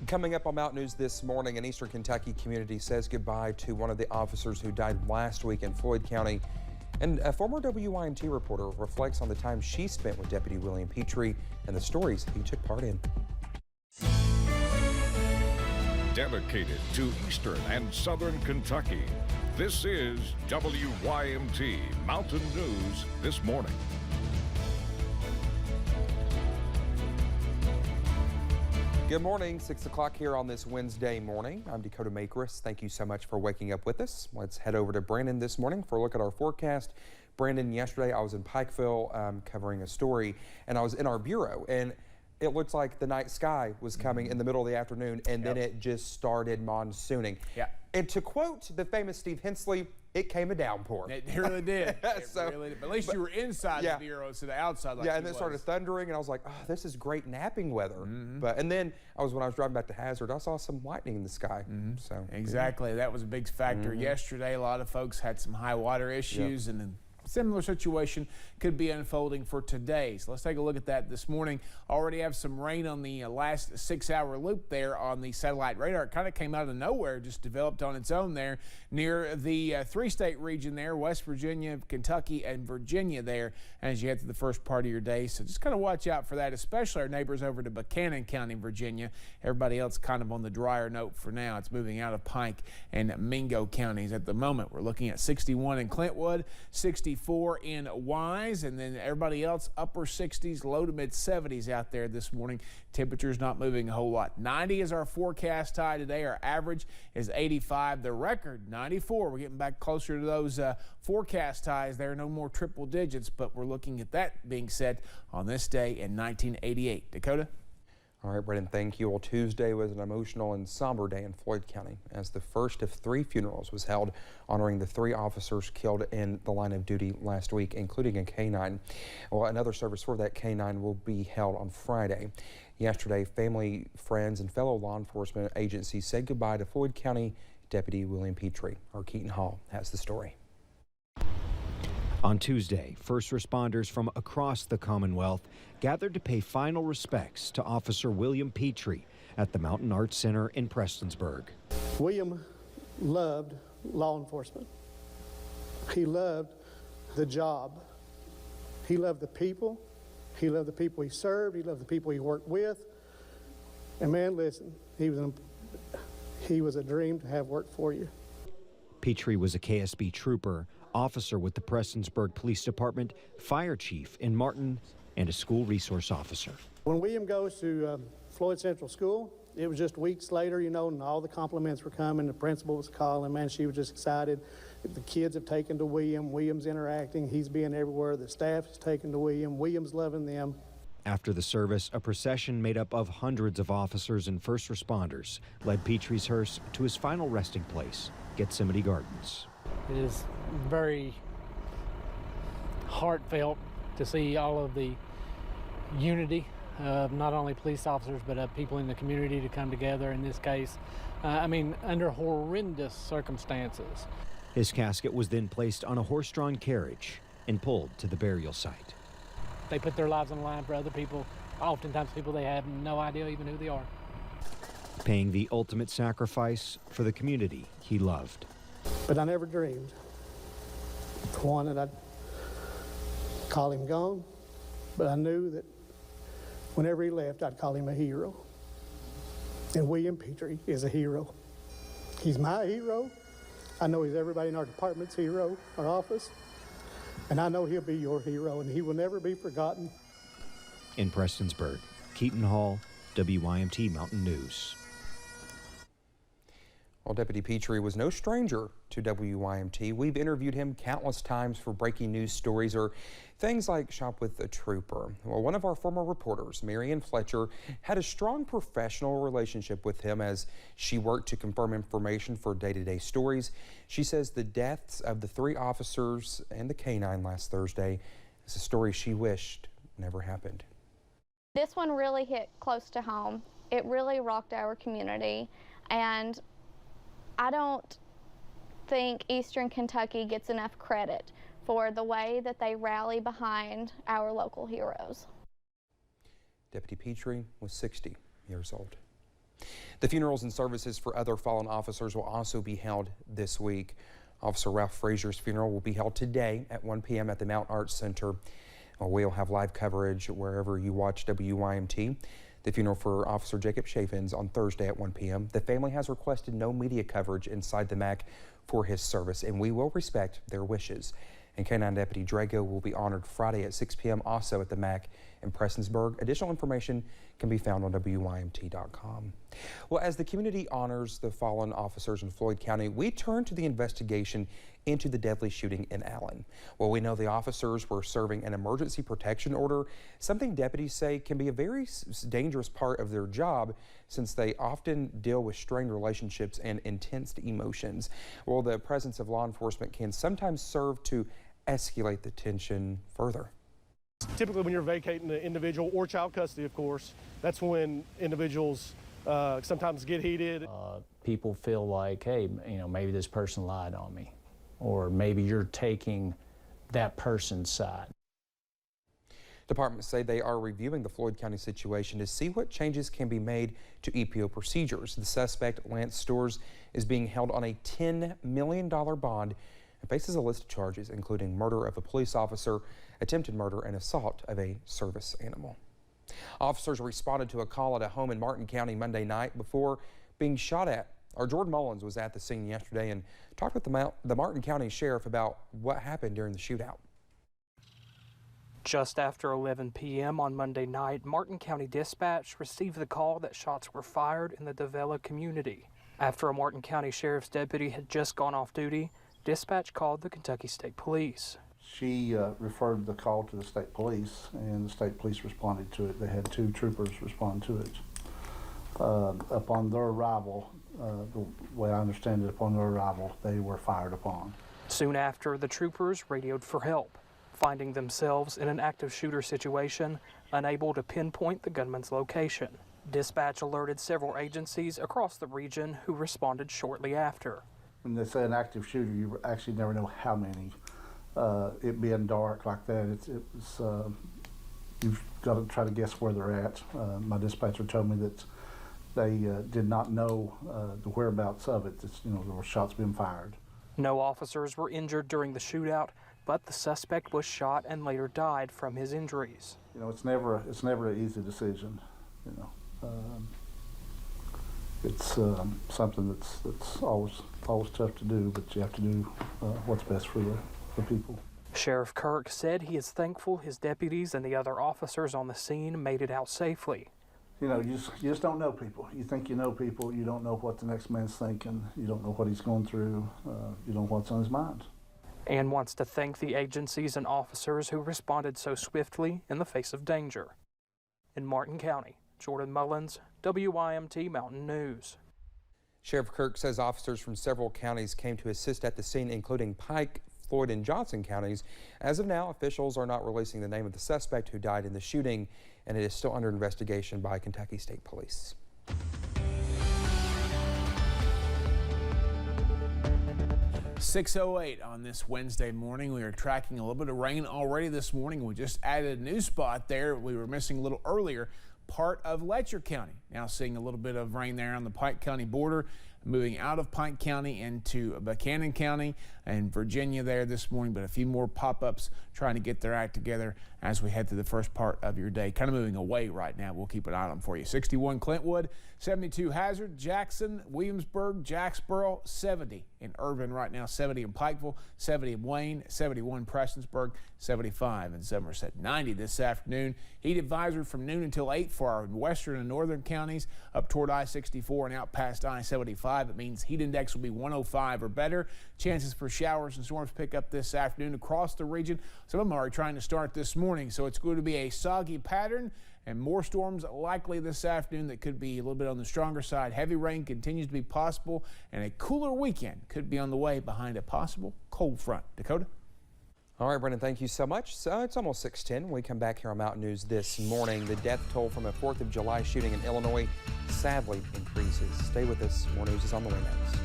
Coming up on Mountain News this morning, an Eastern Kentucky community says goodbye to one of the officers who died last week in Floyd County. And a former WYMT reporter reflects on the time she spent with Deputy William Petrie and the stories he took part in. Dedicated to Eastern and Southern Kentucky, this is WYMT Mountain News this morning. Good morning, 6 o'clock here on this Wednesday morning. I'm Dakota Makris. Thank you so much for waking up with us. Let's head over to Brandon this morning for a look at our forecast. Brandon, yesterday I was in Pikeville covering a story, and I was in our bureau, and it looked like the night sky was coming in the middle of the afternoon, and then it just started monsooning. Yeah. And to quote the famous Steve Hensley, it came a downpour. It really did. Really did. But at least you were inside the bureau instead of outside. Like and then it started thundering, and I was like, oh, this is great napping weather. And then when I was driving back to Hazard, I saw some lightning in the sky. So exactly, that was a big factor yesterday. A lot of folks had some high water issues, and then similar situation could be unfolding for today. So let's take a look at that this morning. Already have some rain on the last 6-hour loop there on the satellite radar. It kind of came out of nowhere, just developed on its own there near the three-state region there, West Virginia, Kentucky, and Virginia there as you head to the first part of your day. So just kind of watch out for that, especially our neighbors over to Buchanan County, Virginia. Everybody else kind of on the drier note for now. It's moving out of Pike and Mingo counties at the moment. We're looking at 61 in Clintwood, 64 in Wise, and then everybody else upper 60s, low to mid 70s out there this morning. Temperatures not moving a whole lot. 90 is our forecast high today. Our average is 85. The record 94. We're getting back closer to those forecast highs there. No more triple digits, but we're looking at that being said on this day in 1988. Dakota? All right, Brendan, thank you. Well, Tuesday was an emotional and somber day in Floyd County as the first of 3 funerals was held honoring the 3 officers killed in the line of duty last week, including a K-9. Well, another service for that K-9 will be held on Friday. Yesterday, family, friends, and fellow law enforcement agencies said goodbye to Floyd County Deputy William Petrie. Our Keaton Hall has the story. On Tuesday, first responders from across the Commonwealth gathered to pay final respects to Officer William Petrie at the Mountain Arts Center in Prestonsburg. William loved law enforcement. He loved the job. He loved the people. He loved the people he served. He loved the people he worked with. And man, listen, he was a dream to have worked for you. Petrie was a KSB trooper, officer with the Prestonsburg Police Department, fire chief in Martin, and a school resource officer. When William goes to Floyd Central School, it was just weeks later, you know, and all the compliments were coming. The principal was calling, man, she was just excited. The kids have taken to William. William's interacting. He's being everywhere. The staff is taken to William. William's loving them. After the service, a procession made up of hundreds of officers and first responders led Petrie's hearse to his final resting place, Gethsemane Gardens. It is very heartfelt to see all of the unity of not only police officers but of people in the community to come together in this case. I mean, under horrendous circumstances. His casket was then placed on a horse-drawn carriage and pulled to the burial site. They put their lives on the line for other people, oftentimes people they have no idea even who they are. Paying the ultimate sacrifice for the community he loved. But I never dreamed, for one, that I'd call him gone, but I knew that whenever he left, I'd call him a hero. And William Petrie is a hero. He's my hero. I know he's everybody in our department's hero, our office, and I know he'll be your hero, and he will never be forgotten. In Prestonsburg, Keaton Hall, WYMT Mountain News. Well, Deputy Petrie was no stranger to WYMT. We've interviewed him countless times for breaking news stories or things like Shop with a Trooper. Well, one of our former reporters, Marion Fletcher, had a strong professional relationship with him as she worked to confirm information for day-to-day stories. She says the deaths of the 3 officers and the K-9 last Thursday is a story she wished never happened. This one really hit close to home. It really rocked our community, and I don't think Eastern Kentucky gets enough credit for the way that they rally behind our local heroes. Deputy Petrie was 60 years old. The funerals and services for other fallen officers will also be held this week. Officer Ralph Frazier's funeral will be held today at 1 p.m. at the Mount Arts Center. We'll have live coverage wherever you watch WYMT. The funeral for Officer Jacob Chaffins on Thursday at 1 p.m. The family has requested no media coverage inside the MAC for his service, and we will respect their wishes. And K-9 Deputy Drago will be honored Friday at 6 p.m. also at the MAC in Prestonsburg. Additional information can be found on WYMT.com. Well, as the community honors the fallen officers in Floyd County, we turn to the investigation into the deadly shooting in Allen. Well, we know the officers were serving an emergency protection order, something deputies say can be a very dangerous part of their job since they often deal with strained relationships and intense emotions. Well, the presence of law enforcement can sometimes serve to escalate the tension further. Typically when you're vacating the individual or child custody, of course, that's when individuals sometimes get heated. People feel like, hey, maybe this person lied on me, or maybe you're taking that person's side. Departments say they are reviewing the Floyd County situation to see what changes can be made to EPO procedures. The suspect, Lance Stores, is being held on a $10 million bond and faces a list of charges, including murder of a police officer, attempted murder, and assault of a service animal. Officers responded to a call at a home in Martin County Monday night before being shot at. Our Jordan Mullins was at the scene yesterday and talked with the Martin County Sheriff about what happened during the shootout. Just after 11 p.m. on Monday night, Martin County Dispatch received the call that shots were fired in the Davila community. After a Martin County Sheriff's deputy had just gone off duty, dispatch called the Kentucky State Police. She referred the call to the state police, and the state police responded to it. They had 2 troopers respond to it. Upon their arrival, the way I understand it, upon their arrival, they were fired upon. Soon after, the troopers radioed for help, finding themselves in an active shooter situation, unable to pinpoint the gunman's location. Dispatch alerted several agencies across the region who responded shortly after. When they say an active shooter, you actually never know how many. It being dark like that, you've got to try to guess where they're at. My dispatcher told me that they did not know the whereabouts of it. There were shots being fired. No officers were injured during the shootout, but the suspect was shot and later died from his injuries. It's never an easy decision. It's something that's always tough to do, but you have to do what's best for the people. Sheriff Kirk said he is thankful his deputies and the other officers on the scene made it out safely. You just don't know people. You think you know people, you don't know what the next man's thinking, you don't know what he's going through, you don't know what's on his mind. And wants to thank the agencies and officers who responded so swiftly in the face of danger. In Martin County, Jordan Mullins, WYMT Mountain News. Sheriff Kirk says officers from several counties came to assist at the scene, including Pike, Floyd, and Johnson counties. As of now, officials are not releasing the name of the suspect who died in the shooting, and it is still under investigation by Kentucky State Police. .608 on this Wednesday morning. We are tracking a little bit of rain already this morning. We just added a new spot there we were missing a little earlier, part of Letcher County. Now seeing a little bit of rain there on the Pike County border, moving out of Pike County into Buchanan County and Virginia there this morning, but a few more pop-ups trying to get their act together as we head through the first part of your day. Kind of moving away right now. We'll keep an eye on them for you. 61 Clintwood, 72 Hazard, Jackson, Williamsburg, Jacksboro, 70 in Irvin right now, 70 in Pikeville, 70 in Wayne, 71 Prestonsburg, 75 in Somerset. 90 this afternoon. Heat advisory from noon until 8 for our western and northern counties up toward I-64 and out past I-75. It means heat index will be 105 or better. Chances for showers and storms pick up this afternoon across the region. Some of them are already trying to start this morning, so it's going to be a soggy pattern and more storms likely this afternoon that could be a little bit on the stronger side. Heavy rain continues to be possible, and a cooler weekend could be on the way behind a possible cold front. Dakota? All right, Brendan, thank you so much. So it's almost 6:10. When we come back here on Mountain News this morning, the death toll from a 4th of July shooting in Illinois sadly increases. Stay with us. More news is on the way next.